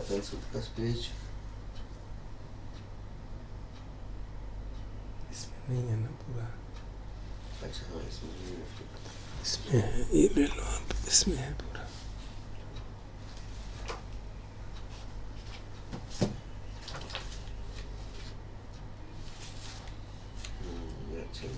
Pencil का page इसमें नहीं है ना पूरा। अच्छा हाँ इसमें नहीं है। इसमें है, ये ले लो आप, इसमें है पूरा। ये अच्छा है।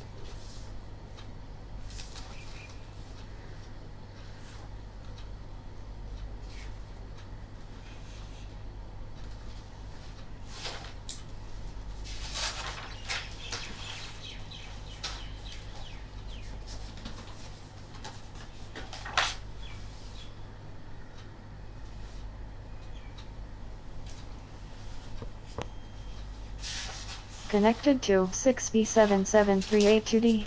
Connected to 6B77382D.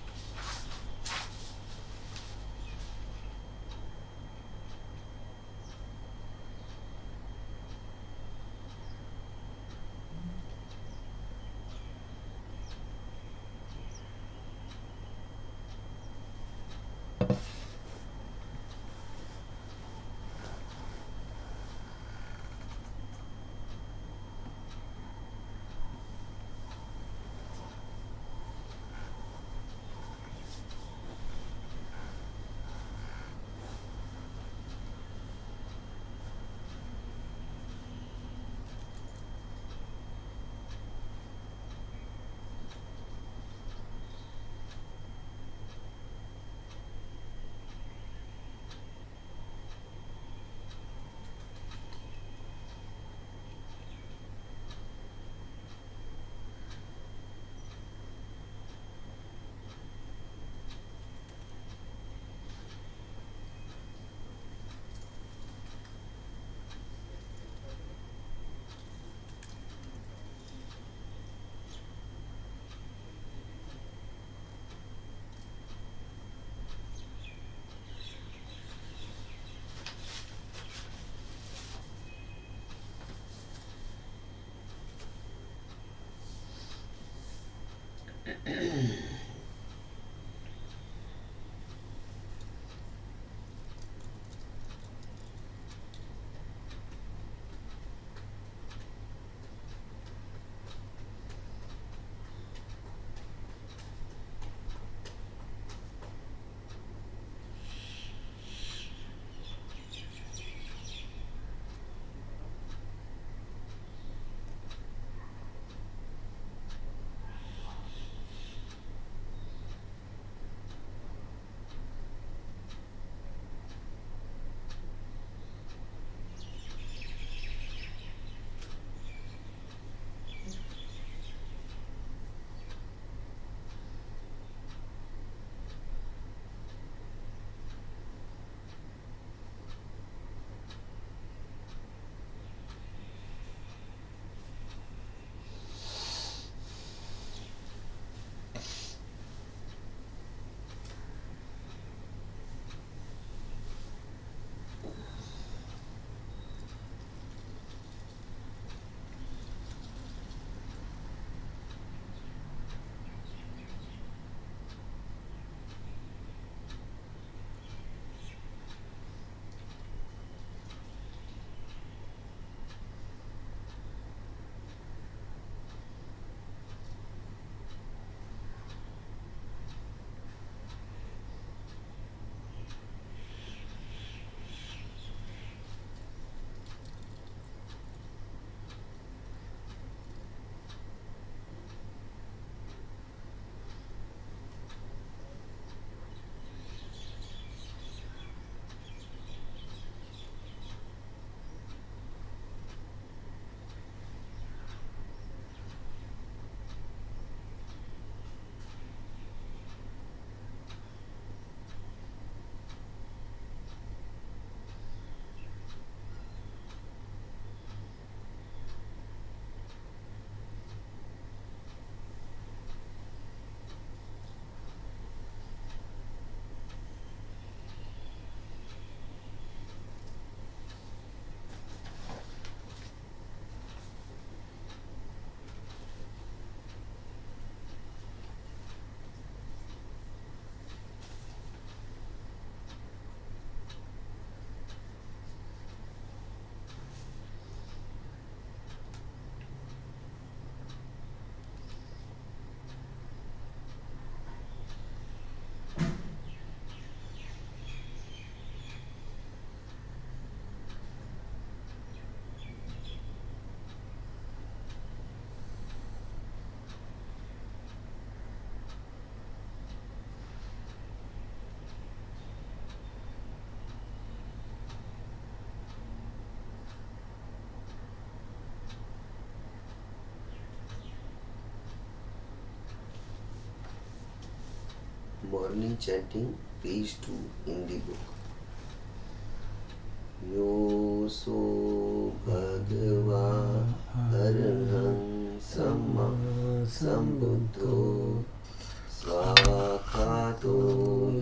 morning chanting, page 2 in the book. Yo so bhagava arham samma sambuddho svakhato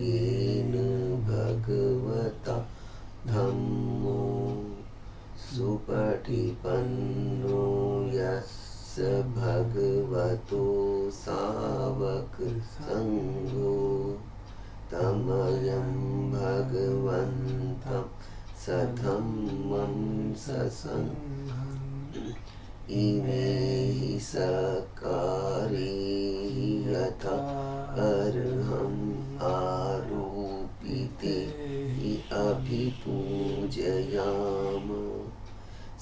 yena bhagavata dhammo supatipanno yasya bhagavato savak sangho tamayam bhagavantam sadhammam sasangham imehi sakari yatha arham arupite hi abhipujayama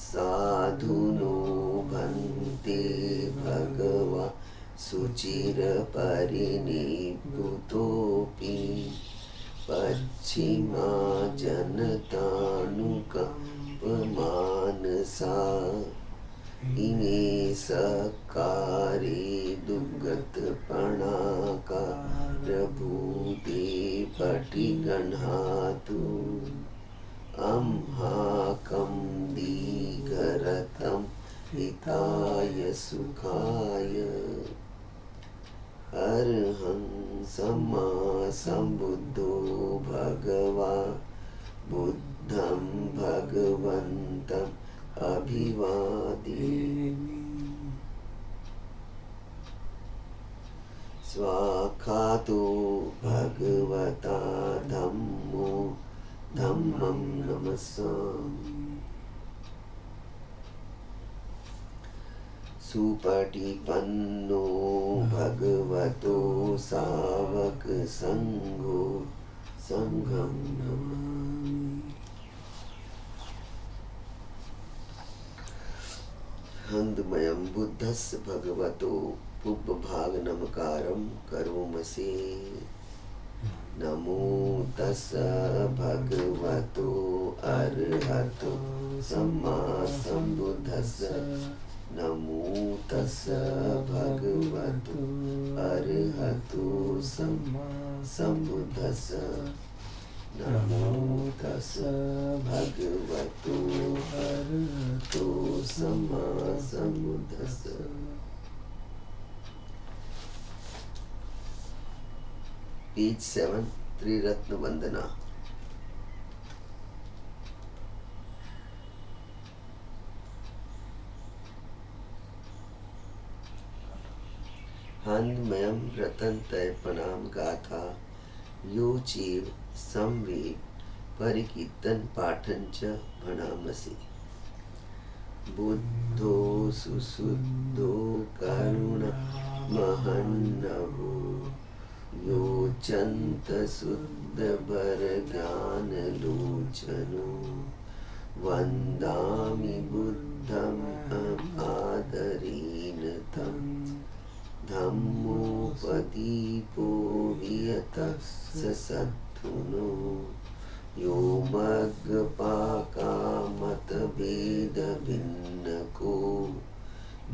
sadhuno bhante bhagava suchira parinibhutopi पश्चिमा जनतानुकंपमानसा इमे सकारे दुर्गतपणाकारभूते पटिगृह्णातु अम्हाकं दीघरतं हिताय सुखाय अरहं सम्मा सम्बुद्धो भगवा बुद्धं भगवन्तम् अभिवादेमि स्वाखातो भगवता धम्मो धम्मं नमस्सामि सुपटिपन्नो भगवतो सावक संघो संघं नमामि हन्दमयं बुद्धस्य भगवतो पुब्बभागनमकारं करोमसे नमो तस्स भगवतो अरहतो सम्मा सम्बुद्धस्स नमो तस्स भगवतो अरहतो सम्मा सम्बुद्धस्स नमो तस्स भगवतो अरहतो सम्मा सम्बुद्धस्स Page 7 त्रिरत्न वंदना हन्दमयं रतन तय प्रणाम गाथा यो चेव संवेद परिकीर्तन पाठन च भणामसि बुद्धो सुसुद्धो करुणा महन्नभो यो चन्त शुद्ध बर ज्ञान लोचनो वन्दामि बुद्धम् आदरेण तम् धम्मोपदीपो वियतस्य सद्गुणो यो मग्गपाकामतभेदभिन्नको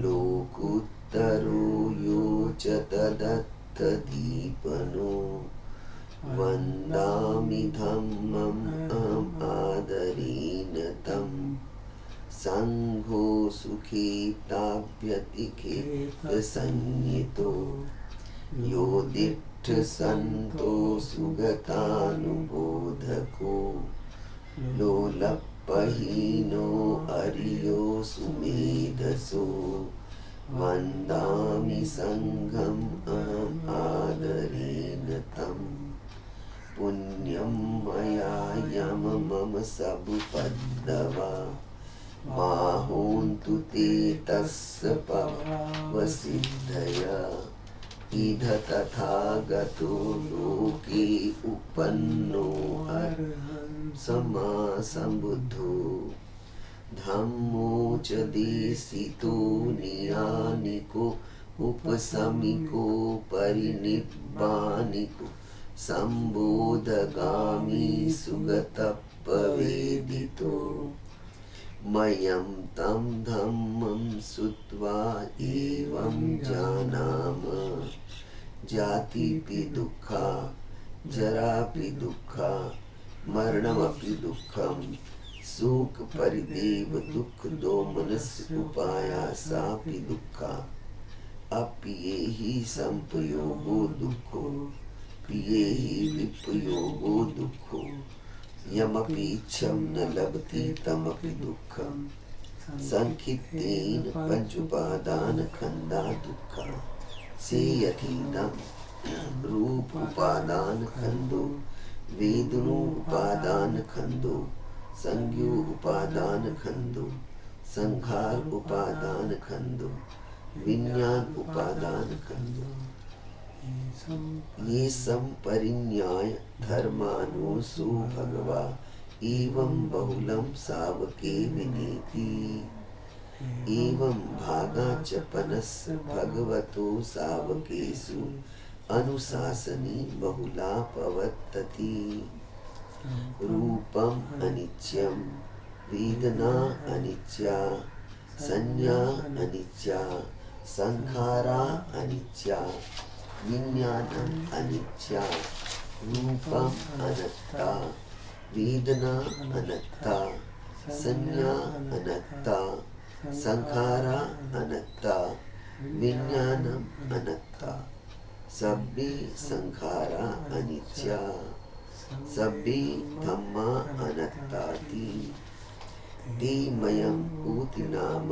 लोकुत्तरो यो च तदत्तदीपनो वन्दामि धम्मम् आदरेण तम् संघो सुखिताभ्यतिखेत संयितो यो दिट्ठ संतो सुगतानुबोधको लोलपहीनो अरियो सुमेधसो वन्दामि संघम् आदरेण तम् पुण्यं मया यम मम सबुपद्दवा माहोन्तु ते तस्य पवसिद्धया इध तथागतो लोके उपन्नो अरहं सम्मा सम्बुद्धो धम्मो च देशितो नियानिको उपसमिको परिनिब्बानिको सम्बोधगामी सुगतपवेदितो मयं तं धम्मं श्रुत्वा एवं जानाम जातिपि दुःखा जरापि दुःखा मरणमपि दुःखम शोक परिदेव दुःख दोमनस्य उपायासापि दुःखा अप्येहि संपयोगो दुःखो प्रियेहि विपयोगो दुःखो यमपि इच्छं न लभते तमपि दुःखम संकित्तेन पंचुपादान खंदा दुःखा से यथीदम रूप उपादान खंदो वेदनो उपादान खंदो संज्ञो उपादान खंदो संघार उपादान खंदो विज्ञान उपादान खंदो ये संपरिन्याय धर्मानुसु भगवा एवं बहुलम सावके विनीति एवं भागा च पनस भगवतो सावकेषु अनुशासनी बहुला पवत्तति रूपम अनित्यम वेदना अनित्या संज्ञा अनित्या संखारा अनित्या विज्ञानम अनित्या रूपम अनत्ता वेदना अनत्ता संज्ञा अनत्ता संखारा अनत्ता विज्ञानम अनत्ता सब्बे संखारा अनित्या सब्बे धम्मा अनत्ताति ते मयं ऊति नाम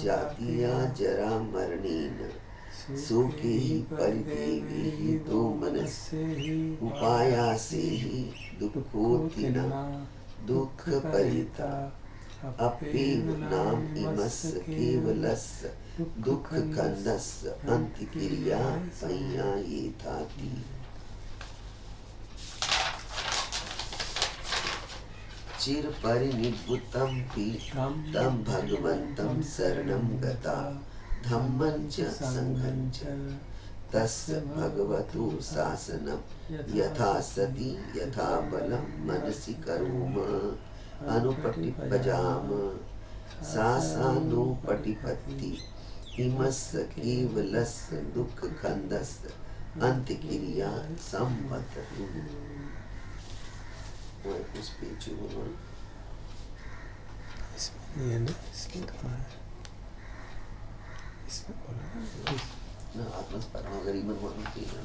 जातीया जरा मरणेन शोके ही परिदेवे ही दो मनस्य उपायासे ही दुःखोतिना दुःख परिता अप्येव नाम इमस्य केवलस्य दुःख कन्दस्य अन्तिक्रिया संयायेताति चिर परिनिभृतं पीठं तं भगवन्तं शरणं गता धम्मं च संघं च तस्य भगवतो शासनं यथा सति यथा बलं मनसि करोम अनुपटिपजाम सासानुपटिपत्ति इमस्य केवलस्य दुःखखन्दस्य अन्त्यक्रिया संवततु। उस पेज में इसमें नहीं है ना, इसमें कहाँ है? इसमें बोला ना आत्मस्पर्ण गरीबन बोलते हैं।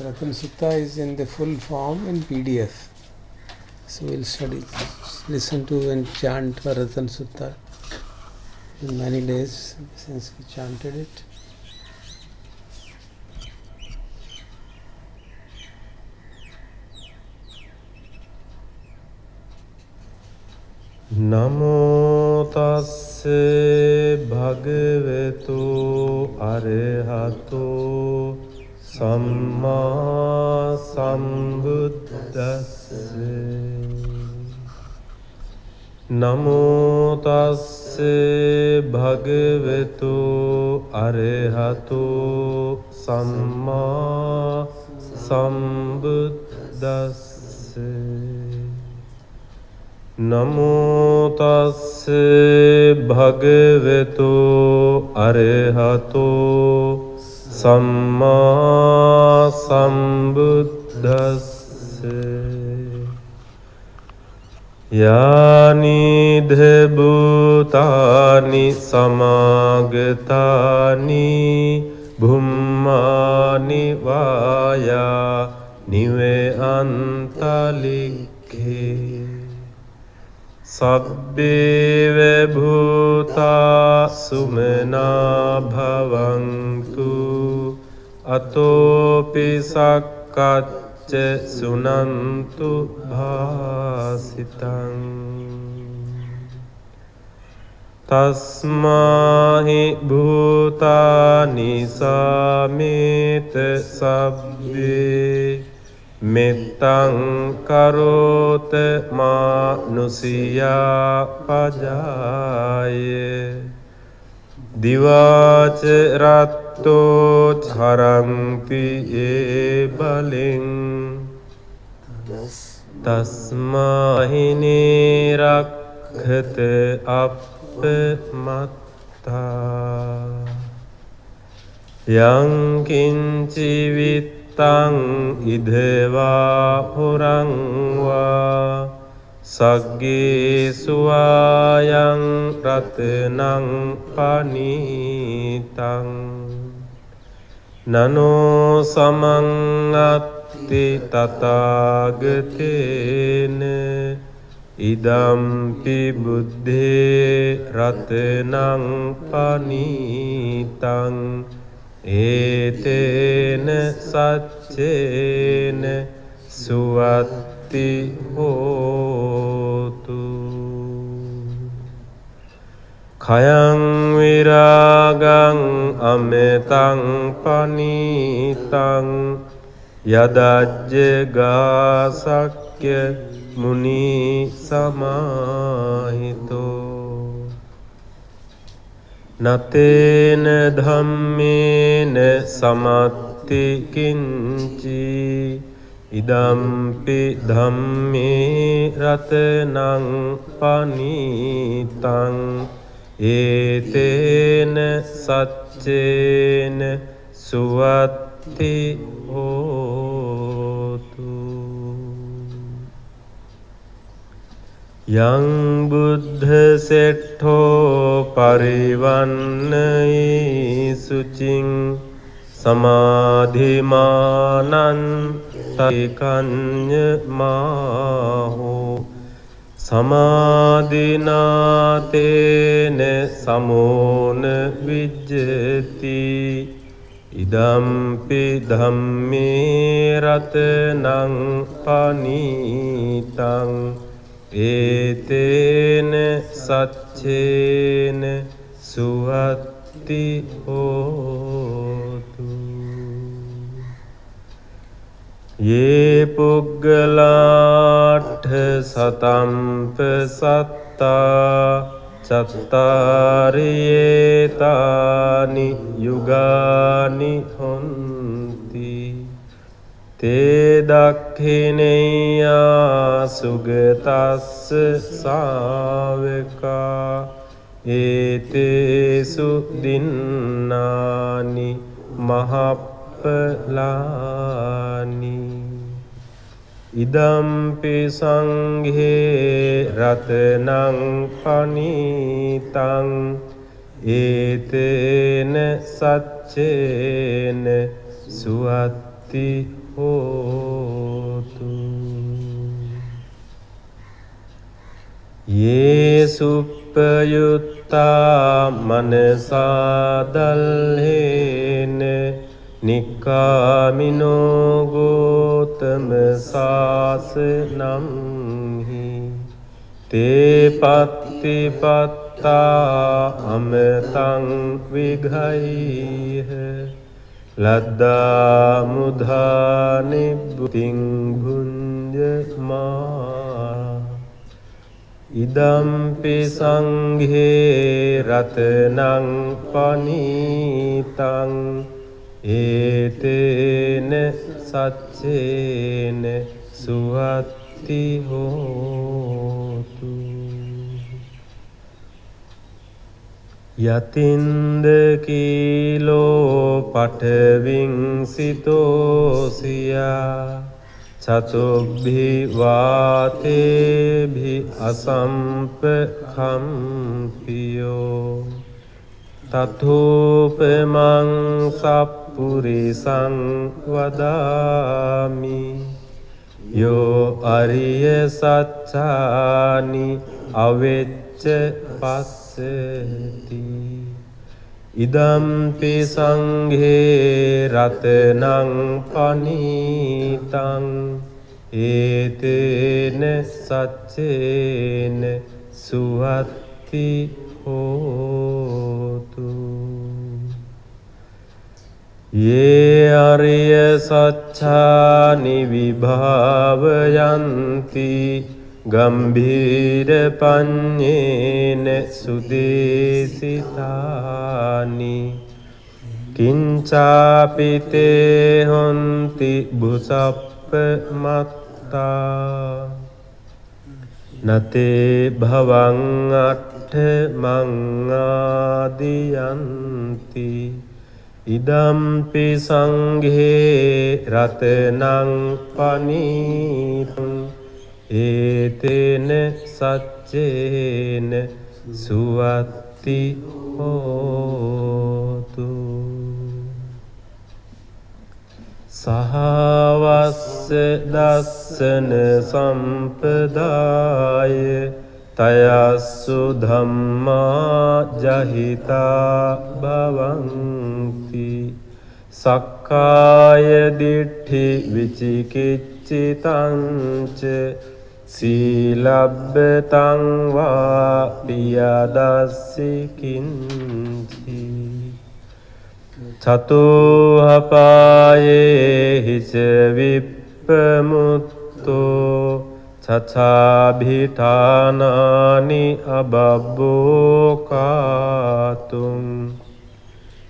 Ratan Sutta is in the full form in PDF. So we'll study, listen to and chant for Ratan Sutta. In many days since we chanted it. Namo tasse bhagavato arahato samma sambuddhasse. Namo tasse bhagavato arahato samma sambuddhasse. Namo tasse bhagavato arahato samma sambuddhasse. Yani bhutani samagatani bhummani vaya nive antalikhe. Sabbe bhuta sumena bhavantu atopi sakkacce sunantu bhasitam. Tasmahi bhutani samite sabbe Mettang karote manusiya pajaye Divace ratto charanti e baling Tasmahini rakhate appe matta යං කිංචි විත්තං ඉදවා පුරං වා සග්ගේ සුවායං රතනං පනීතං නනෝ සමං අත්ති තථාගතේන ඉදම්පි බුද්ධේ රතනං පනීතං ඒතේන සච්චේන සුවත්ති හෝතු khයං විරාගං අමෙතං පනීතං යදජ්ජ ගාසක්්‍ය මුනි සමාහිතෝ නතේන ධම්මේන සමත්ති කිංචි ඉදම්පි ධම්මේ රතනං පනීතං ඒතේන සච්චේන සුවත්ති හෝතු යං බුද්ධ සෙට්ඨෝ පරිවන්නයි සුචින් සමාධිමානං තයිකඤ්ඤ මාහෝ සමාධිනාතේන සමෝන විජ්ජති ඉදම්පි ධම්මේ රතනං පනීතං ඒතේන සච්චේන සුවත්ති හෝතු යේ පුග්ගලාඨ සතම්ප සත්තා චත්තාරියේතානි යුගානි හොන්ති තේ දක්ඛිනේයා සුගතස්ස සාවකා ඒතේසු දින්නානි මහප්පලානි ඉදම්පි සංඝේ රතනං පනීතං ඒතේන සච්චේන සුවත්ති හෝතු යේසුප්පයුත්තා මනසා දල්හේන නික්කාමිනෝ ගෝතම සාසනම්හි තේ පත්තිපත්තා අමතං විඝයිහ ලද්දා මුධා නිබ්බුතිං භුඤ්ජමා ඉදම්පි සංඝේ රතනං පනීතං ඒතේන සච්චේන සුවත්ති හෝතු යතින්ද කීලෝ පඨවින් සිතෝසියා චතුබ්බි වාතේභි අසම්පඛම්පියෝ තතෝපමං සප්පුරිසං වදාමි යෝ අරිය සච්ඡානි අවෙච්ච පස්සති ඉදම්පි සංඝේ රතනං පනීතං ඒතේන සච්චේන සුවත්ති හෝතු යේ අරිය සච්ඡානි විභාවයන්ති ගම්භීර පඤ්ඤේන සුදේසිතානි කිංචාපිතේ හොන්ති බුසප්ප මත්තා නතේ භවං අට්ඨ මං ආදියන්ති ඉදම්පි සංඝේ රතනං පනීතං ඒතේන සච්චේන සුවත්ති හෝතු සහවස්ස දස්සන සම්පදාය තයස්සු ධම්මා ජහිතා භවಂತಿ සක්කාය දිට්ඨි විචිකිච්ඡිතං ච සීලබ්බතං වා පියදස්සි කිංචි චතුහපායේ හිච විප්පමුත්තෝ චචාභිඨානානි අබබ්බෝකාතුං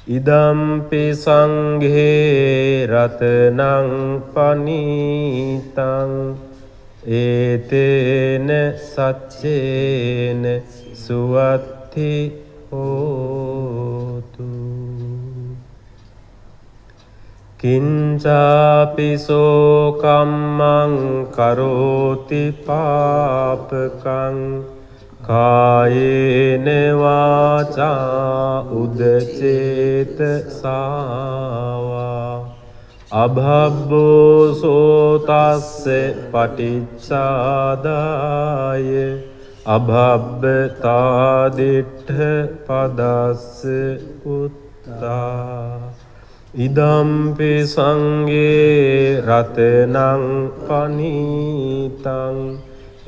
ඉදම්පි සංඝේ රතනං පනීතං ඒතේන සච්චේන සුවත්ති හෝතු කිංචාපිසෝ කම්මං කරෝති පාපකං කායේන වාචා උදචේතසාවා අභබ්බෝ සෝතස්ස පටිච්චාදාය අභබ්බතාදිට්ඨ පදස්ස උත්තා ඉදම්පි සංඝේ රතනං පනීතං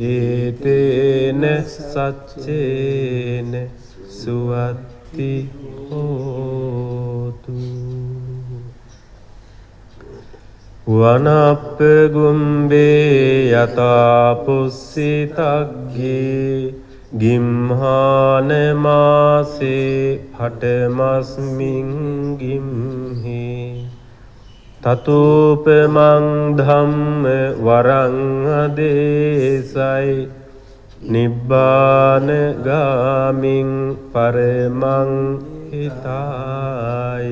ඒතේන සච්චේන සුවත්ති හෝතු වනප්ප ගුම්බේ යතා පුස්සිතග්ගේ ගිම්හාන මාසේ පඨමස්මින් ගිම්හි තතූපමං ධම්ම වරං අදේසයි නිබ්බාන ගාමින් පරමං හිතාය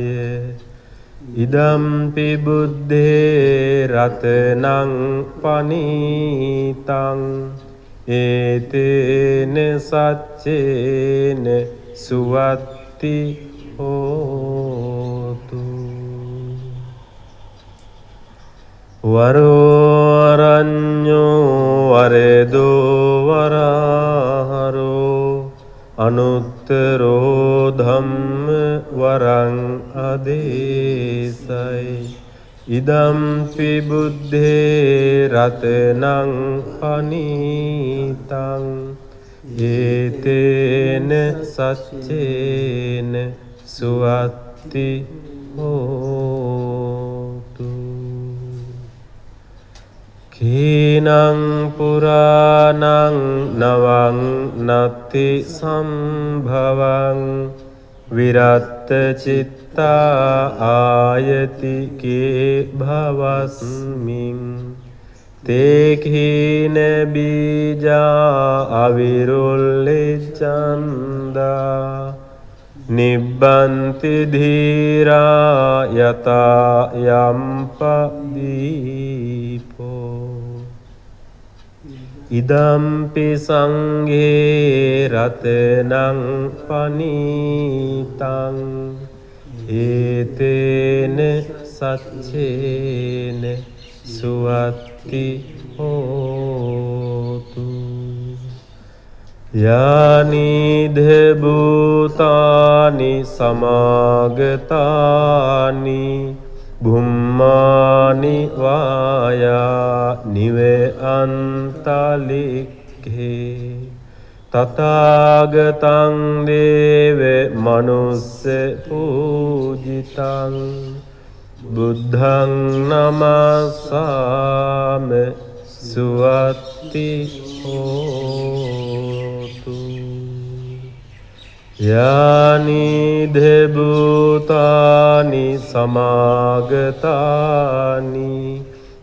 ඉදම්පි බුද්ධේ රතනං පනීතං ඒතේන සච්චේන සුවත්ති හෝතු වරෝරඤ්ඤෝ වරදෝ වරහරෝ අනුත්තරෝ ධම්ම වරං අදේසයි ඉදම්පි බුද්ධේ රතනං පනීතං ඒතේන සච්චේන සුවත්ති හෝතු කීනං පුරාණං නවං නත්ති සම්භවං විරත්ත චිත්තා ආයති කේ භවස්මින් තේකීන බීජා අවිරුල්ලිච්ඡන්දා නිබ්බන්ති ධීරා යතා යම්පදීපෝ ඉදම්පි සංඝේ රතනං පනීතං ඒතේන සච්චේන සුවත්ති හෝතු යානිධ භූතානි සමාගතානි බුම්මානි වායා නිවේ අන්තලික්ඛේ තථාගතං දේව මනුස්ස පූජිතං බුද්ධං නමස්සාම සුවත්ති හෝතු යානිධ භූතානි සමාගතානි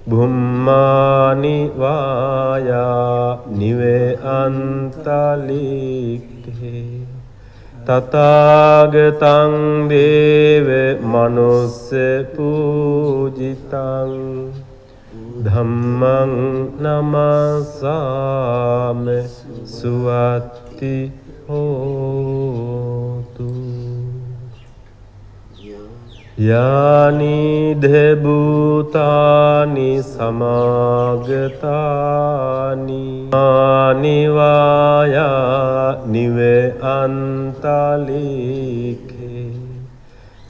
බුම්මානි වායා නිවේ අන්තලික්ඛේ තථාගතං දේව මනුස්ස පූජිතං ධම්මං නමස්සාමි සුවත්ති හෝතු යානි දෙබුතානි සමාගතානි ආනිවායා නිවේ අන්තලිකේ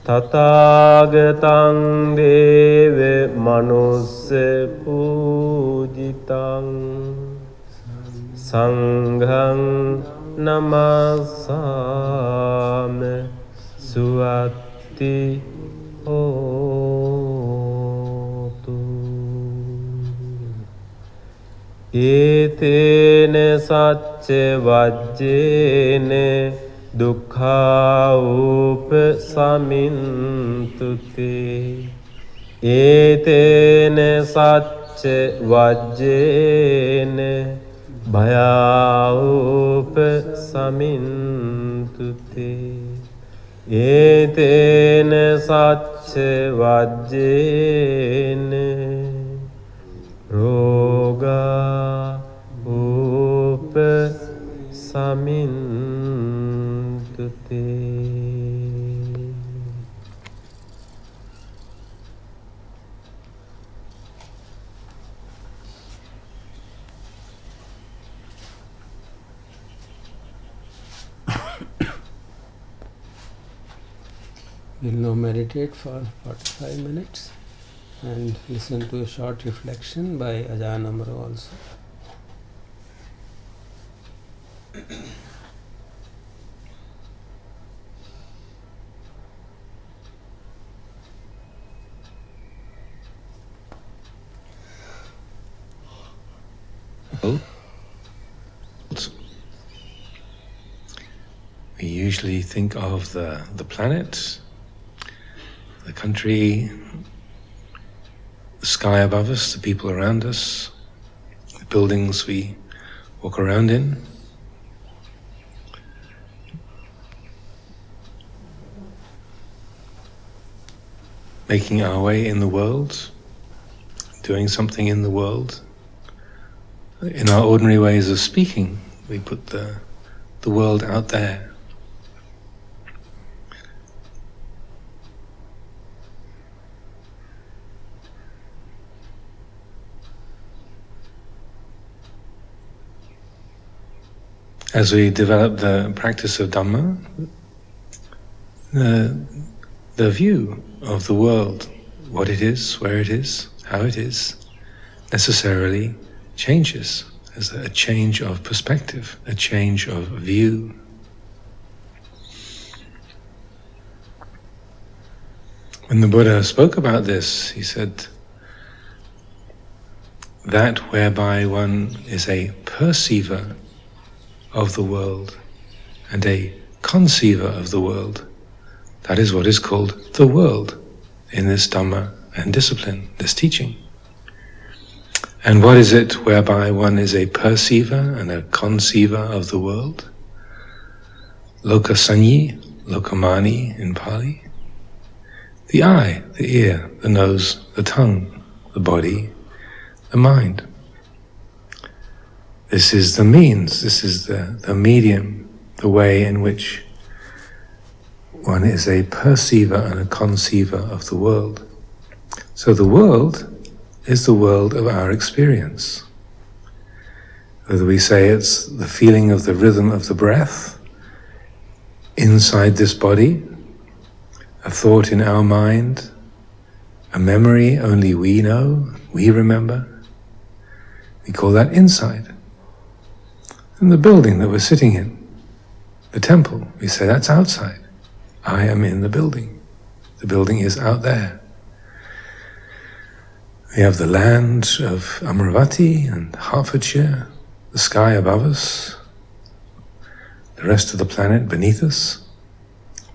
තථාගතං දේව මනුස්ස පූජිතං සංඝං නමස්සාමි සුවත්ති හෝතු ඒතේන සච්ච වජ්ජේන දුක්ඛා උපසමින්තුතේ ඒතේන සච්ච වජ්ජේන භයා උපසමින්තුතේ ඒතේන සච්ච වජ්ජේන රෝගා උපසමින්තුතේ. We'll now meditate for 45 minutes and listen to a short reflection by Ajahn Amaro also. We usually think of the planet, the country, the sky above us, the people around us, the buildings we walk around in. Making our way in the world, doing something in the world. In our ordinary ways of speaking, we put the world out there. As we develop the practice of Dhamma, the view of the world, what it is, where it is, how it is, necessarily changes. There's a change of perspective, a change of view. When the Buddha spoke about this, he said, that whereby one is a perceiver of the world and a conceiver of the world, that is what is called the world in this Dhamma and discipline, this teaching. And what is it whereby one is a perceiver and a conceiver of the world? Lokasanyi, lokamani in Pali. The eye, the ear, the nose, the tongue, the body, the mind. This is the means, this is the medium, the way in which one is a perceiver and a conceiver of the world. So the world is the world of our experience. Whether we say it's the feeling of the rhythm of the breath inside this body, a thought in our mind, a memory only we know, we remember, we call that inside. And the building that we're sitting in, the temple, we say that's outside. I am in the building. The building is out there. We have the land of Amaravati and Hertfordshire, the sky above us, the rest of the planet beneath us,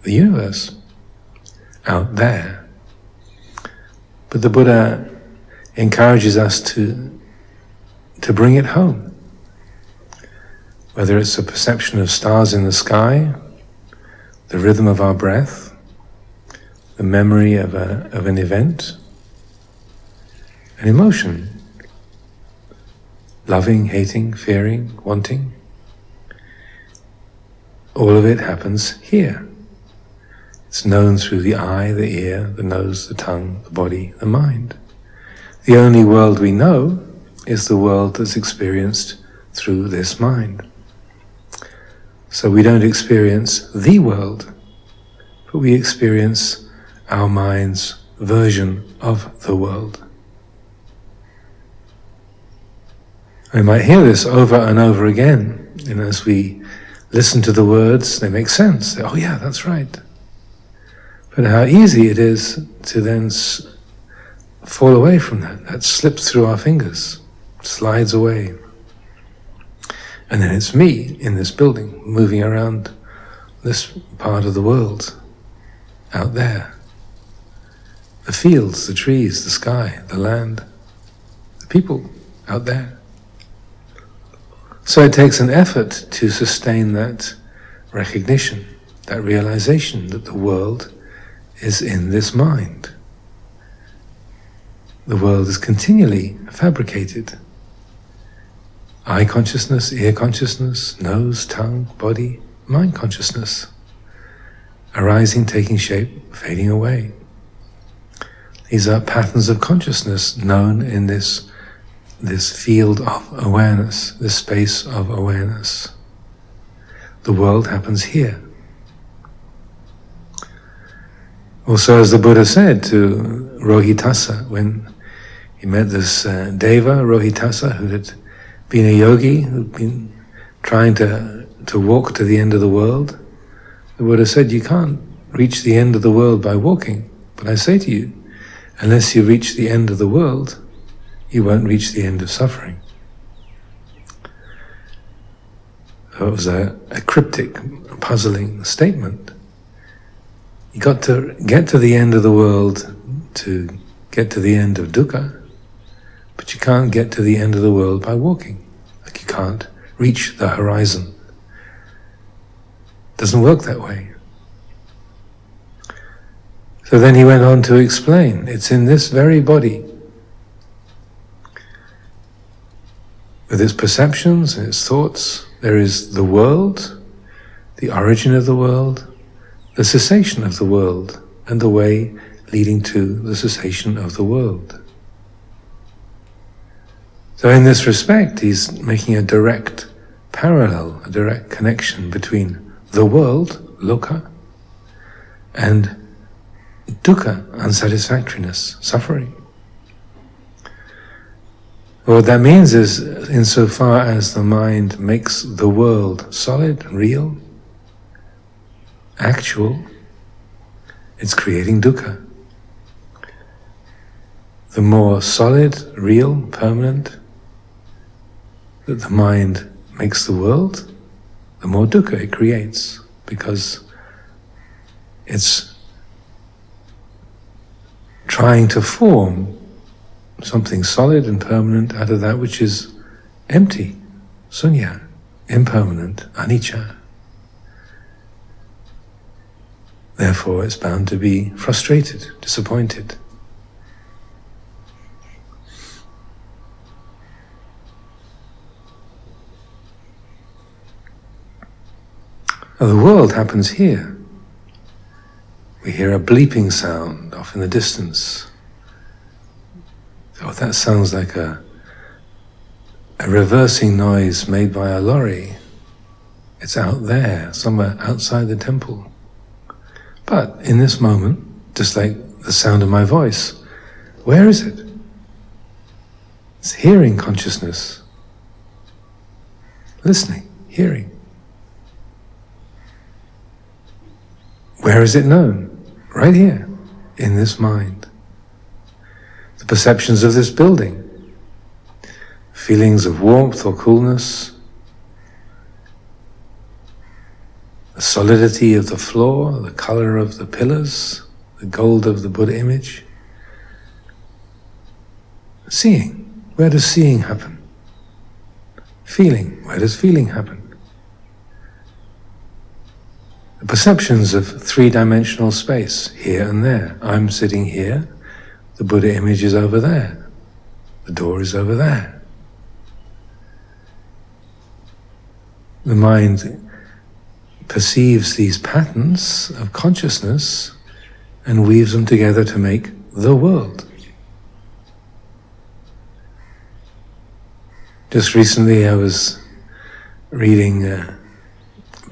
the universe out there. But the Buddha encourages us to bring it home. Whether it's a perception of stars in the sky, the rhythm of our breath, the memory of an event, an emotion, loving, hating, fearing, wanting. All of it happens here. It's known through the eye, the ear, the nose, the tongue, the body, the mind. The only world we know is the world that's experienced through this mind. So we don't experience the world, but we experience our mind's version of the world. We might hear this over and over again, and as we listen to the words, they make sense. Oh yeah, that's right. But how easy it is to then fall away from that. That slips through our fingers, slides away. And then it's me in this building, moving around this part of the world, out there. The fields, the trees, the sky, the land, the people out there. So it takes an effort to sustain that recognition, that realization that the world is in this mind. The world is continually fabricated. Eye consciousness, ear consciousness, nose, tongue, body, mind consciousness. Arising, taking shape, fading away. These are patterns of consciousness known in this field of awareness, this space of awareness. The world happens here. Also, as the Buddha said to Rohitasa, when he met this Deva, Rohitasa, who had been a yogi, who'd been trying to walk to the end of the world, the Buddha said, you can't reach the end of the world by walking. But I say to you, unless you reach the end of the world, you won't reach the end of suffering. So it was a cryptic, puzzling statement. You got to get to the end of the world to get to the end of dukkha, but you can't get to the end of the world by walking. Like you can't reach the horizon. It doesn't work that way. So then he went on to explain, it's in this very body, with its perceptions and its thoughts, there is the world, the origin of the world, the cessation of the world, and the way leading to the cessation of the world. So in this respect, he's making a direct parallel, a direct connection between the world, loka, and dukkha, unsatisfactoriness, suffering. What that means is, insofar as the mind makes the world solid, real, actual, it's creating dukkha. The more solid, real, permanent that the mind makes the world, the more dukkha it creates, because it's trying to form something solid and permanent out of that which is empty, sunya, impermanent, anicca. Therefore, it's bound to be frustrated, disappointed. Now, the world happens here. We hear a bleeping sound off in the distance. Oh, that sounds like a reversing noise made by a lorry. It's out there, somewhere outside the temple. But in this moment, just like the sound of my voice, where is it? It's hearing consciousness. Listening, hearing. Where is it known? Right here, in this mind. The perceptions of this building, feelings of warmth or coolness, the solidity of the floor, the color of the pillars, the gold of the Buddha image. Seeing, where does seeing happen? Feeling, where does feeling happen? The perceptions of three-dimensional space, here and there. I'm sitting here, the Buddha image is over there, the door is over there. The mind perceives these patterns of consciousness and weaves them together to make the world. Just recently I was reading a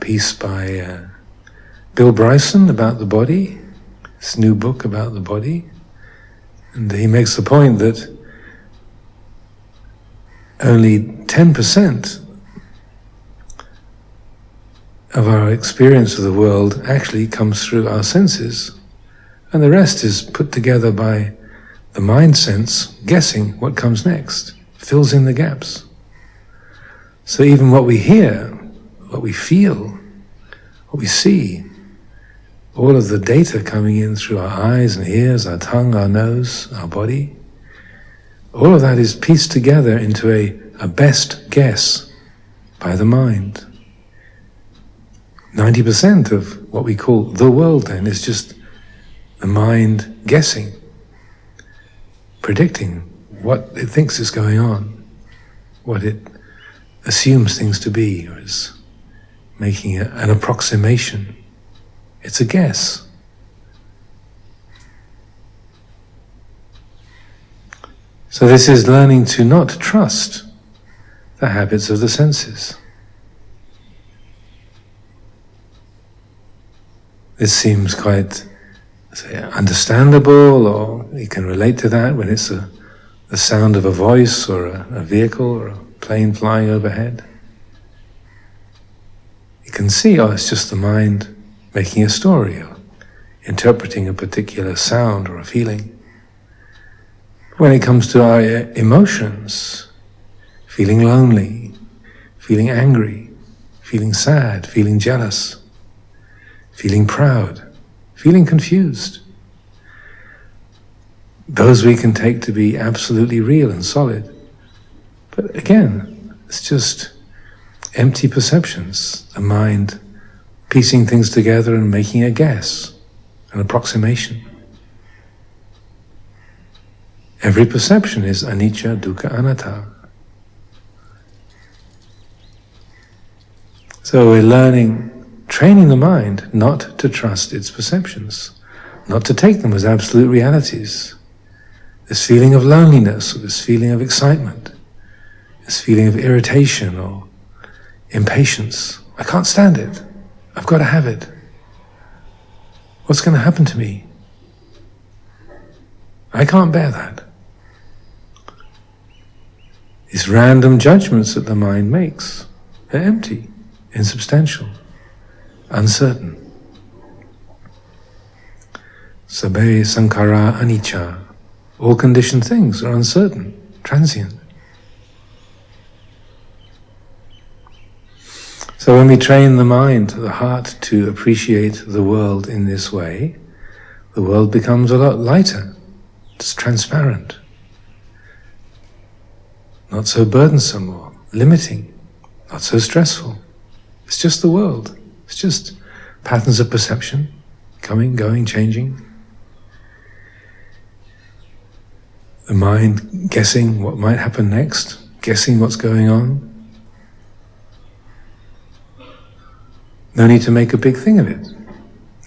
piece by Bill Bryson about the body, this new book about the body, and he makes the point that only 10% of our experience of the world actually comes through our senses, and the rest is put together by the mind sense guessing what comes next, fills in the gaps. So even what we hear, what we feel, what we see, all of the data coming in through our eyes and ears, our tongue, our nose, our body, all of that is pieced together into a best guess by the mind. 90% of what we call the world then is just the mind guessing, predicting what it thinks is going on, what it assumes things to be, or is making an approximation. It's a guess. So this is learning to not trust the habits of the senses. This seems quite, say, understandable, or you can relate to that when it's the sound of a voice or a vehicle or a plane flying overhead. You can see, oh, it's just the mind making a story or interpreting a particular sound or a feeling. When it comes to our emotions, feeling lonely, feeling angry, feeling sad, feeling jealous, feeling proud, feeling confused, those we can take to be absolutely real and solid. But again, it's just empty perceptions, the mind piecing things together and making a guess, an approximation. Every perception is anicca, dukkha, anatta. So we're learning, training the mind not to trust its perceptions, not to take them as absolute realities. This feeling of loneliness, or this feeling of excitement, this feeling of irritation or impatience, I can't stand it. I've got to have it. What's going to happen to me? I can't bear that. These random judgments that the mind makes, they're empty, insubstantial, uncertain. Sabbe sankhara anicca. All conditioned things are uncertain, transient. So when we train the mind, the heart, to appreciate the world in this way, the world becomes a lot lighter. It's transparent. Not so burdensome or limiting, not so stressful. It's just the world. It's just patterns of perception, coming, going, changing. The mind guessing what might happen next, guessing what's going on. No need to make a big thing of it.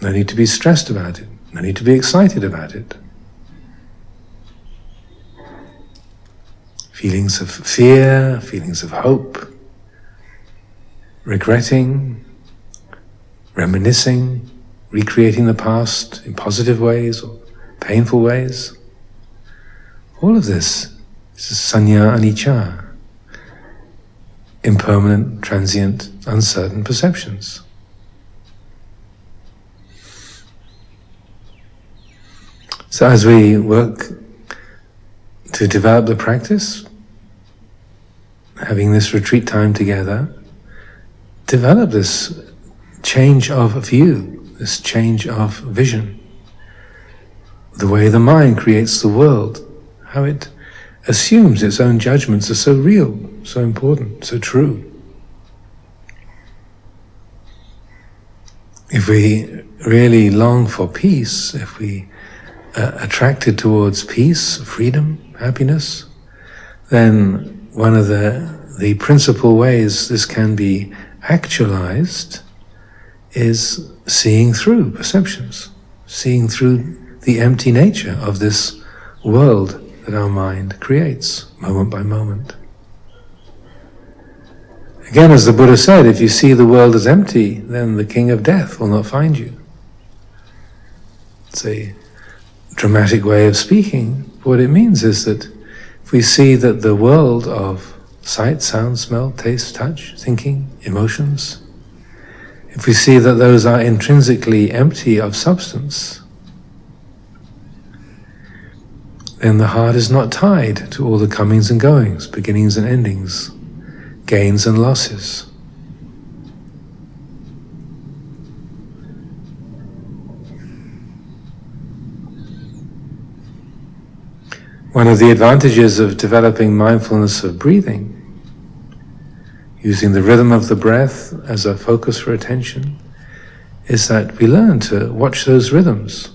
No need to be stressed about it. No need to be excited about it. Feelings of fear, feelings of hope, regretting, reminiscing, recreating the past in positive ways or painful ways. All of this is sanya anicca, impermanent, transient, uncertain perceptions. So as we work to develop the practice, having this retreat time together, develop this change of view, this change of vision. The way the mind creates the world, how it assumes its own judgments are so real, so important, so true. If we really long for peace, if we are attracted towards peace, freedom, happiness, then one of the principal ways this can be actualized is seeing through perceptions, seeing through the empty nature of this world that our mind creates, moment by moment. Again, as the Buddha said, if you see the world as empty, then the king of death will not find you. It's a dramatic way of speaking. What it means is that if we see that the world of sight, sound, smell, taste, touch, thinking, emotions, if we see that those are intrinsically empty of substance, then the heart is not tied to all the comings and goings, beginnings and endings, gains and losses. One of the advantages of developing mindfulness of breathing, using the rhythm of the breath as a focus for attention, is that we learn to watch those rhythms,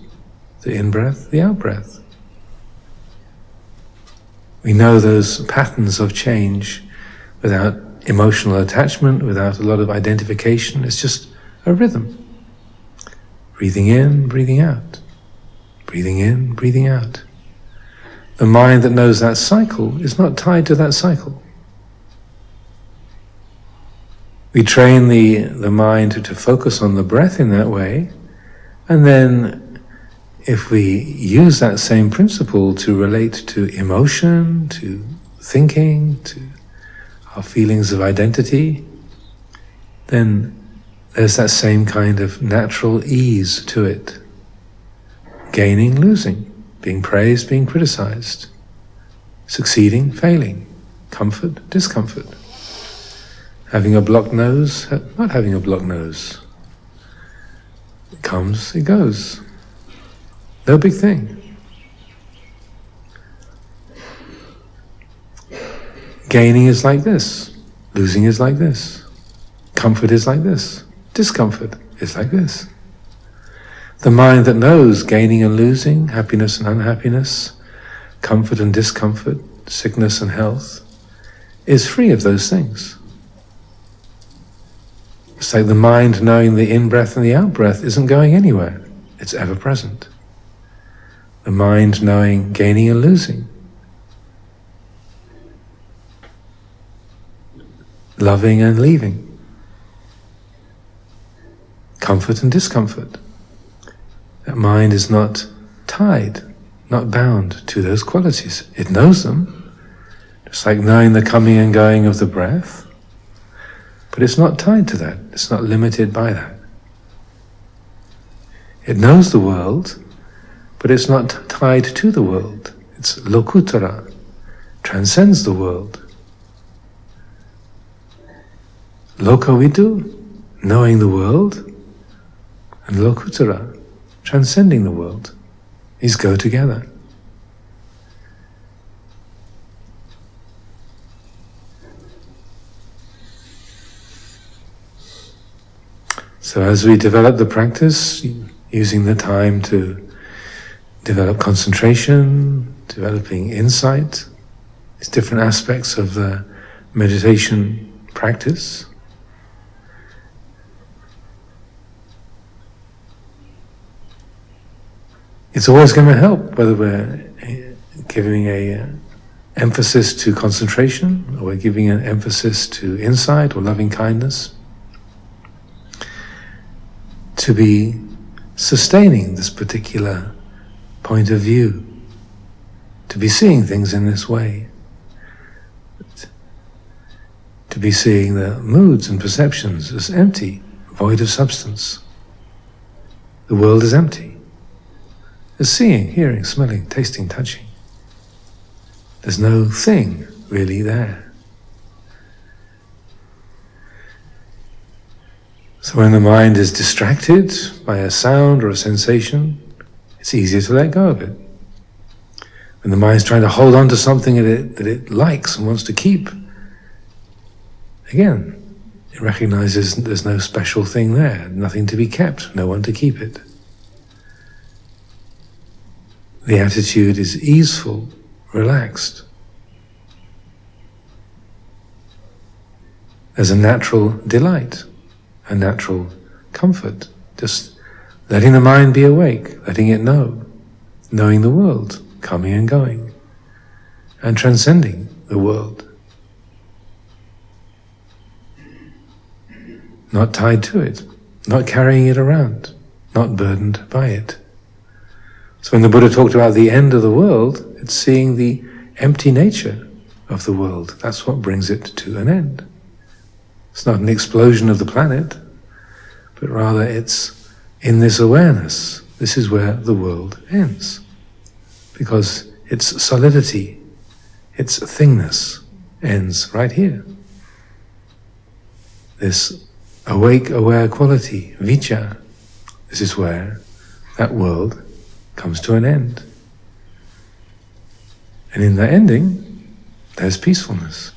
the in-breath, the out-breath. We know those patterns of change without emotional attachment, without a lot of identification. It's just a rhythm. Breathing in, breathing out. Breathing in, breathing out. The mind that knows that cycle is not tied to that cycle. We train the mind to focus on the breath in that way, and then if we use that same principle to relate to emotion, to thinking, to our feelings of identity, then there's that same kind of natural ease to it. Gaining, losing, being praised, being criticized, succeeding, failing, comfort, discomfort, having a blocked nose, not having a blocked nose. It comes, it goes. No big thing. Gaining is like this, losing is like this, comfort is like this, discomfort is like this. The mind that knows gaining and losing, happiness and unhappiness, comfort and discomfort, sickness and health, is free of those things. It's like the mind knowing the in-breath and the out-breath isn't going anywhere. It's ever present. The mind knowing gaining and losing, loving and leaving, comfort and discomfort. That mind is not tied, not bound to those qualities. It knows them, just like knowing the coming and going of the breath, but it's not tied to that. It's not limited by that. It knows the world, but it's not tied to the world. It's lokutara, transcends the world. Lokavidu, knowing the world, and lokutara, transcending the world. These go together. So as we develop the practice, using the time to develop concentration, developing insight, these different aspects of the meditation practice, it's always going to help, whether we're giving an emphasis to concentration, or we're giving an emphasis to insight or loving kindness, to be sustaining this particular point of view, to be seeing things in this way, to be seeing the moods and perceptions as empty, void of substance. The world is empty. There's seeing, hearing, smelling, tasting, touching. There's no thing really there. So when the mind is distracted by a sound or a sensation, it's easier to let go of it. When the mind's trying to hold on to something that it likes and wants to keep, again, It recognizes there's no special thing there, nothing to be kept, no one to keep it. The attitude is easeful, relaxed. There's a natural delight, a natural comfort, just letting the mind be awake, letting it know, knowing the world, coming and going, and transcending the world. Not tied to it, not carrying it around, not burdened by it. So when the Buddha talked about the end of the world, it's seeing the empty nature of the world. That's what brings it to an end. It's not an explosion of the planet, but rather it's in this awareness. This is where the world ends. Because its solidity, its thingness ends right here. This awake, aware quality, vicca, this is where that world comes to an end. And in the ending, there's peacefulness.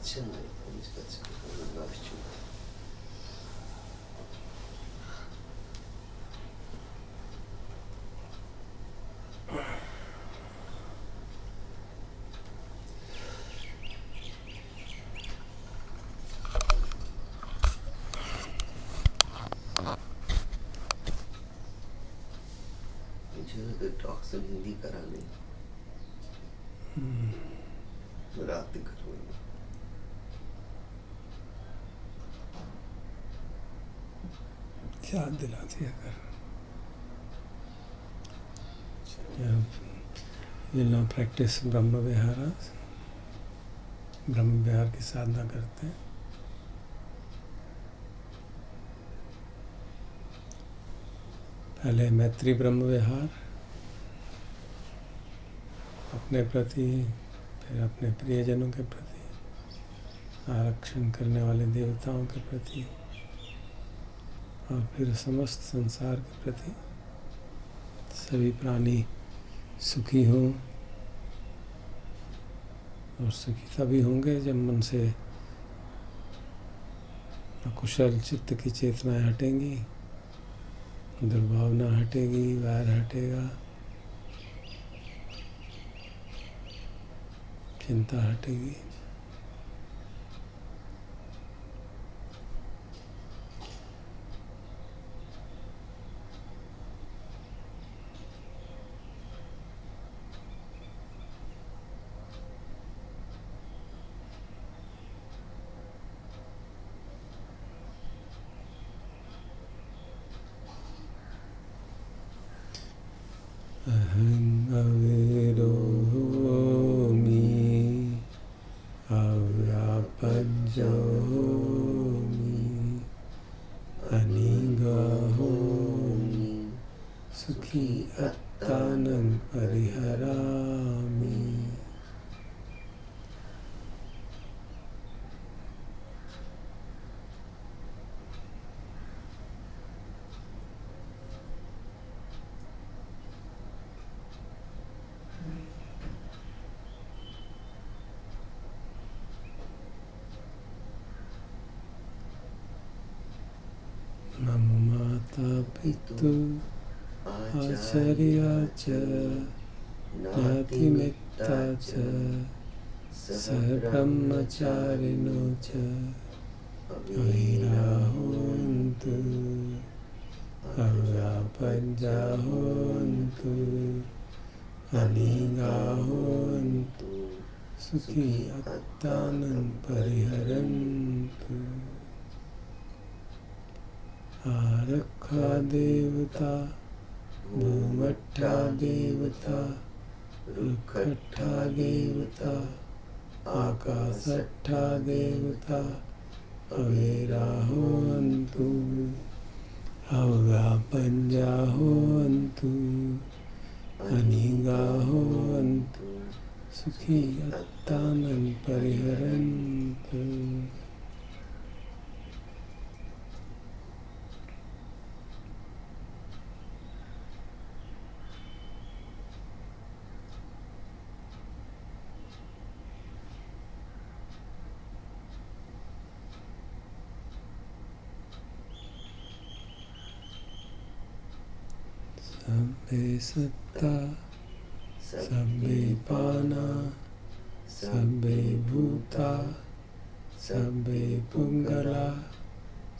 Gacchannai, मुझे toxin Hindi करा नहीं, रात करो। याद दिला दिया कर। We'll now practice ब्रह्म विहार। ब्रह्म विहार की साधना करते हैं। पहले मैत्री ब्रह्म विहार अपने प्रति, फिर अपने प्रियजनों के प्रति, आरक्षण करने वाले देवताओं के प्रति, और फिर समस्त संसार के प्रति। सभी प्राणी सुखी हों, और सुखी तभी होंगे जब मन से अकुशल चित्त की चेतनाएं हटेंगी, दुर्भावना हटेगी, वैर हटेगा, चिंता हटेगी। अहं अविरोमि अव्यापज्योमि अनिगहोमि सुखी अत्तानं परिहरामि। मम माता पितु आचार्या च ज्ञातिमित्ता च सब्रह्मचारिणो च अविराहोन्तु अव्यापज्जाहोन्तु अनिगाहोन्तु सुखी अत्तानं परिहरन्तु। आरक्षा देवता, भूमट्ठा देवता, रुखट्ठा देवता, आकाशट्ठा देवता अविराहोन्तु अव्यापज्जाहोन्तु अनिगाहोन्तु सुखी अत्तानं परिहरन्तु। सब्बे सत्ता सब्बे पाना सब्बे भूता सब्बे पुंगला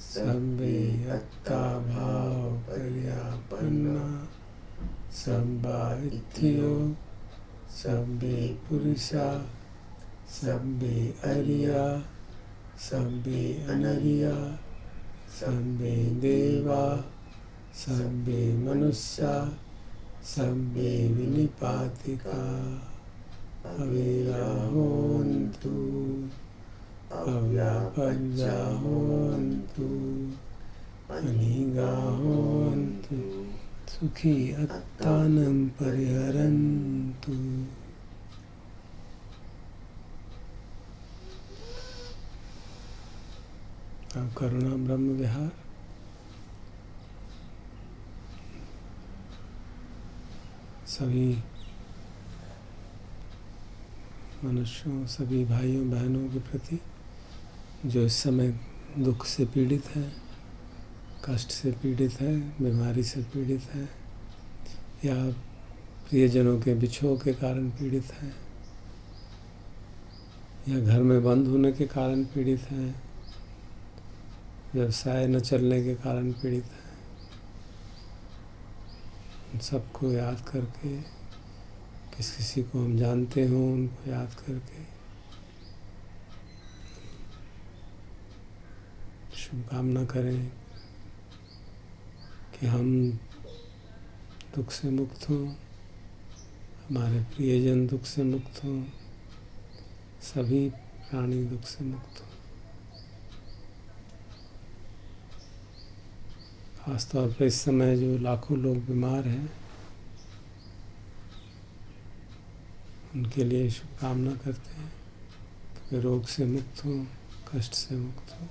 सब्बे अत्ता भाव पर्यापन्ना सब्बा इत्थियो सब्बे पुरुषा सब्बे अरिया सब्बे अनरिया सब्बे देवा सब्बे मनुष्या सब्बे विनिपातिका अविराहोन्तु अव्यापज्जाहोन्तु अनिगाहोन्तु सुखी अत्तानं परिहरन्तु। अब करुणा ब्रह्म विहार। सभी मनुष्यों, सभी भाइयों बहनों के प्रति जो इस समय दुख से पीड़ित है, कष्ट से पीड़ित है, बीमारी से पीड़ित है, या प्रियजनों के बिछोह के कारण पीड़ित है, या घर में बंद होने के कारण पीड़ित है, व्यवसाय न चलने के कारण पीड़ित है, उन सबको याद करके, किसी को हम जानते हों उनको याद करके शुभकामना करें कि हम दुख से मुक्त हों, हमारे प्रियजन दुख से मुक्त हों, सभी प्राणी दुख से मुक्त हों। खासतौर पर इस समय जो लाखों लोग बीमार हैं, उनके लिए शुभकामना करते हैं कि वे रोग से मुक्त हों, कष्ट से मुक्त हों।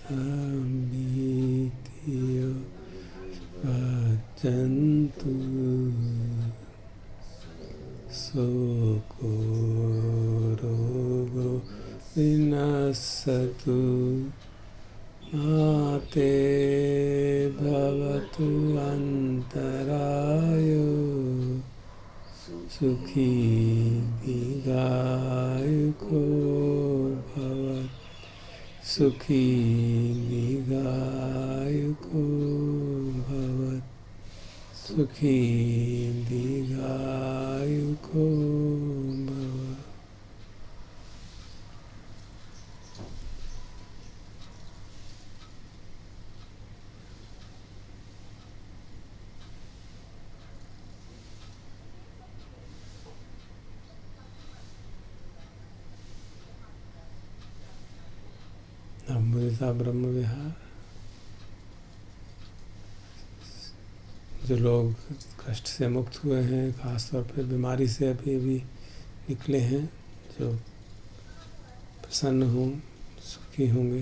Samitiyo bhajantu soko rogo vinasatu mate bhavatu antarayo sukhi digayuko bhavat Sukhi digayuko bhavat Sukhi digayuko bhavat. Amrita ब्रह्म विहार। जो लोग कष्ट से मुक्त हुए हैं, खासतौर पर बीमारी से अभी अभी निकले हैं, जो प्रसन्न हों, सुखी होंगे,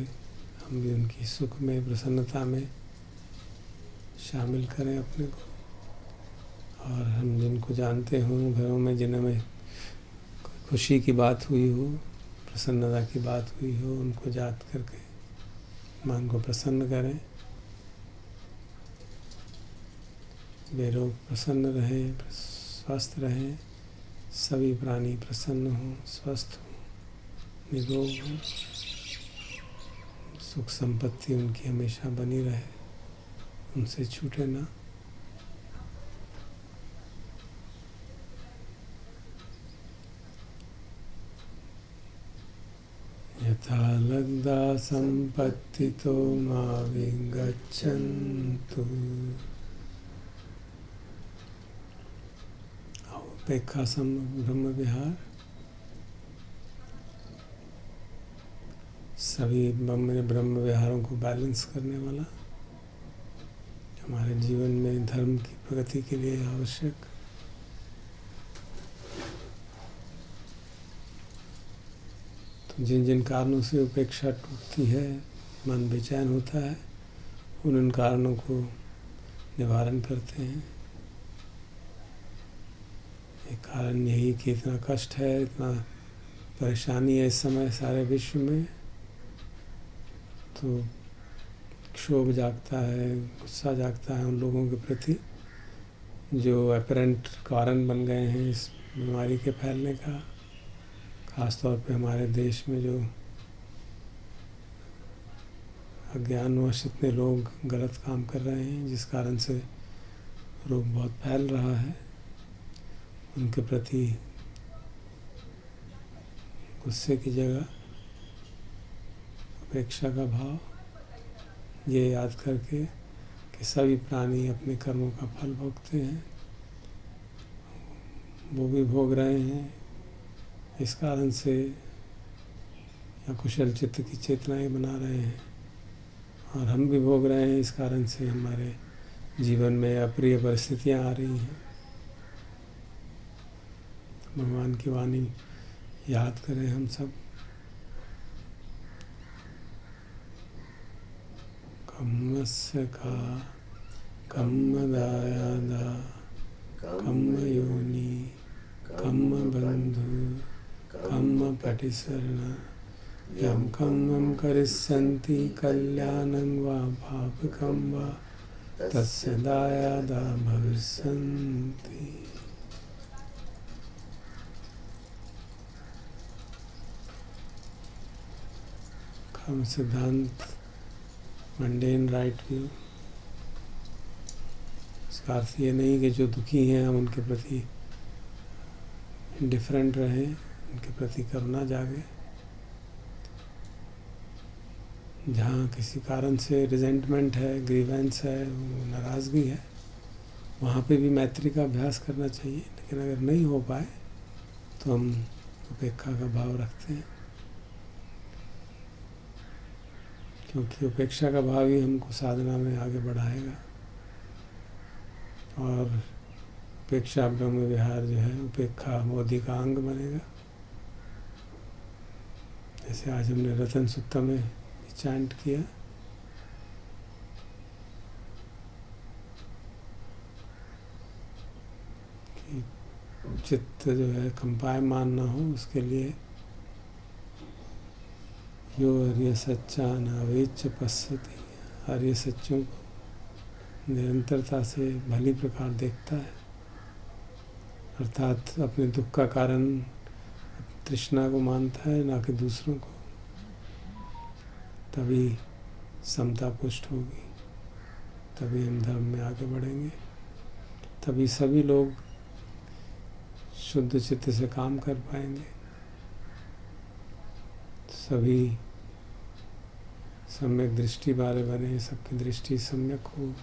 हम भी उनकी सुख में, प्रसन्नता में शामिल करें अपने को। और हम जिनको जानते हों, घरों में जिनमें खुशी की बात हुई हो, प्रसन्नता की बात हुई हो, उनको याद करके मन को प्रसन्न करें। वे लोग प्रसन्न रहें, स्वस्थ रहें, सभी प्राणी प्रसन्न हों, स्वस्थ हों, निरोग हों, सुख संपत्ति उनकी हमेशा बनी रहे, उनसे छूटे ना। यथा लब्धा संपत्तितो मा विगच्छन्तु। उपेक्षा ब्रह्म विहार। सभी ब्रह्म विहारों को बैलेंस करने वाला, हमारे जीवन में धर्म की प्रगति के लिए आवश्यक। जिन जिन कारणों से उपेक्षा टूटती है, मन बेचैन होता है, उन कारणों को निवारण करते हैं। एक कारण यही कि इतना कष्ट है, इतना परेशानी है इस समय सारे विश्व में, तो क्षोभ जागता है, गुस्सा जागता है उन लोगों के प्रति जो अपरेंट कारण बन गए हैं इस बीमारी के फैलने का। खासतौर पे हमारे देश में जो अज्ञानवश इतने लोग गलत काम कर रहे हैं, जिस कारण से रोग बहुत फैल रहा है, उनके प्रति गुस्से की जगह उपेक्षा का भाव, ये याद करके कि सभी प्राणी अपने कर्मों का फल भोगते हैं, वो भी भोग रहे हैं। इस कारण से अकुशल चित्त की चेतनाएं बना रहे हैं, और हम भी भोग रहे हैं। इस कारण से हमारे जीवन में अप्रिय परिस्थितियां आ रही हैं। भगवान की वाणी याद करें हम सब। कम्मस्य का कम्मदायादा कम्म योनि कम्म बंधु कम्म पटिसरण यम कम्मं करिष्यन्ति कल्याणं वा पापकं वा तस्य दायादा भविष्यन्ति। कर्म सिद्धांत मंडेन राइट व्यू। इसका अर्थ ये नहीं कि जो दुखी हैं हम उनके प्रति इंडिफरेंट रहें, उनके प्रति करुणा जागे। जहाँ किसी कारण से रिजेंटमेंट है, ग्रीवेंस है, नाराज़गी है, वहाँ पे भी मैत्री का अभ्यास करना चाहिए। लेकिन अगर नहीं हो पाए तो हम उपेक्षा का भाव रखते हैं, क्योंकि उपेक्षा का भाव ही हमको साधना में आगे बढ़ाएगा। और उपेक्षा ब्रह्म विहार जो है, उपेक्षा मोदी का अंग बनेगा। जैसे आज हमने रतन सुत्ता में चैंट किया, कि चित्त जो है कंपायमान ना हो, उसके लिए यो आर्य सच्चा नावेच्च पश्यति, आर्य सच्चों को निरंतरता से भली प्रकार देखता है, अर्थात अपने दुख का कारण तृष्णा को मानता है, ना कि दूसरों को। तभी समता पुष्ट होगी, तभी हम धर्म में आगे बढ़ेंगे, तभी सभी लोग शुद्ध चित्त से काम कर पाएंगे, सभी सम्यक दृष्टि वाले बने, सबकी दृष्टि सम्यक हो,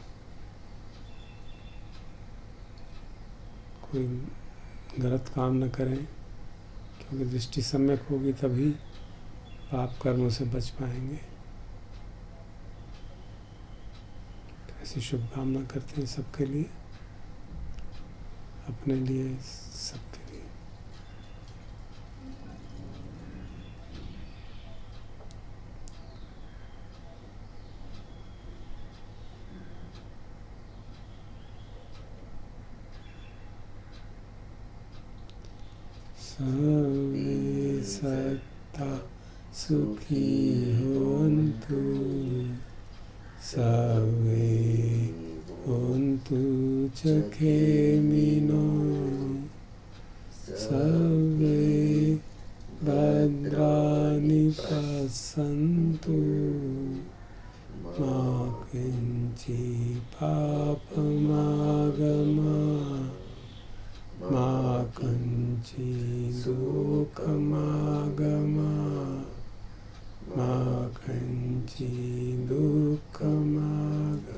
कोई गलत काम न करें, क्योंकि दृष्टि सम्यक होगी तभी पाप कर्मों से बच पाएंगे। ऐसी शुभकामना करते हैं सबके लिए, अपने लिए, सबके लिए। सर्वे सत्ता सुखी होन्तु, सर्वे होन्तु सुखिनो, सर्वे भद्राणि पश्यन्तु, मा किञ्चित् पापमागमात्, मा किञ्चित् दुःखमागमात्, मा किञ्चित् दुःखमागमात्।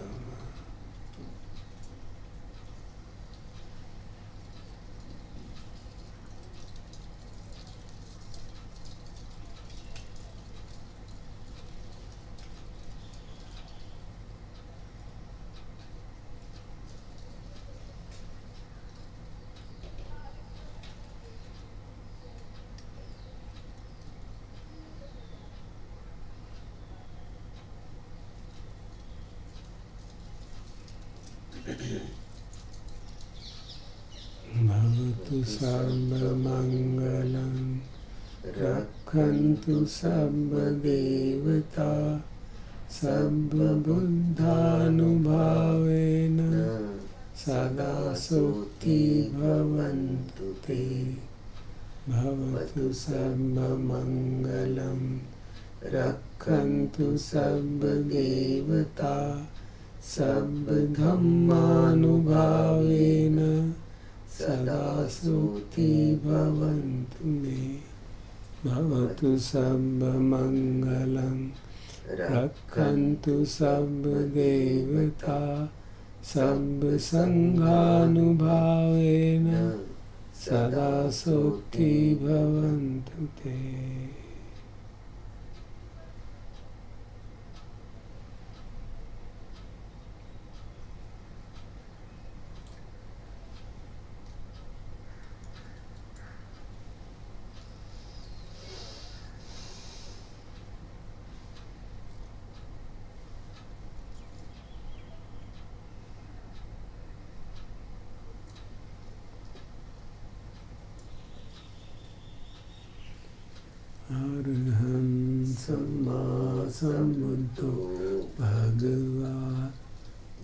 भवतु सर्वमङ्गलं, रक्षन्तु सर्वदेवता, सर्वबुद्धानुभावेन, सदा सुखी भवन्तु ते। भवतु सर्वमङ्गलं, रक्षन्तु सर्वदेवता, सर्वधर्मानुभावेन, सदा सुखी भवन्तु मे। भवतु सर्वमङ्गलं, रक्षन्तु सर्वदेवता, सर्वसङ्घानुभावेन, सदा सुखी भवन्तु ते। sambuddho bhagava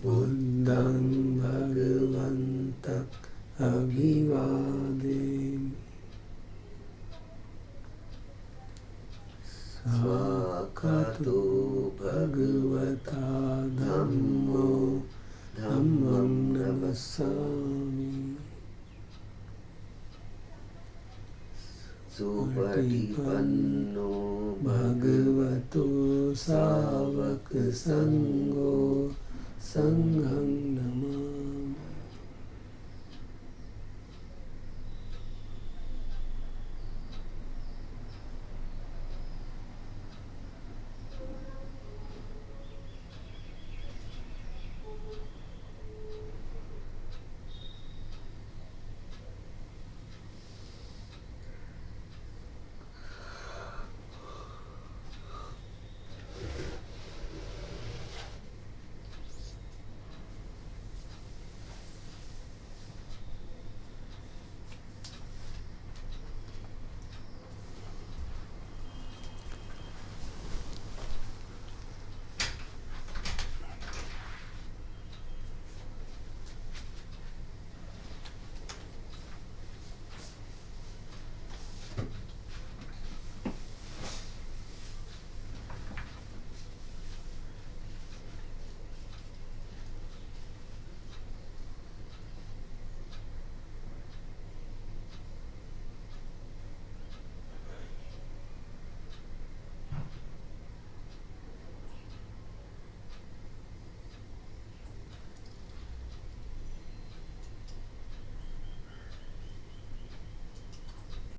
buddhang bhagavantak abhivademi. Svakato bhagavata dhammo dhammam namassami. Supatipanno bhagavato savaka sangho sangham namami.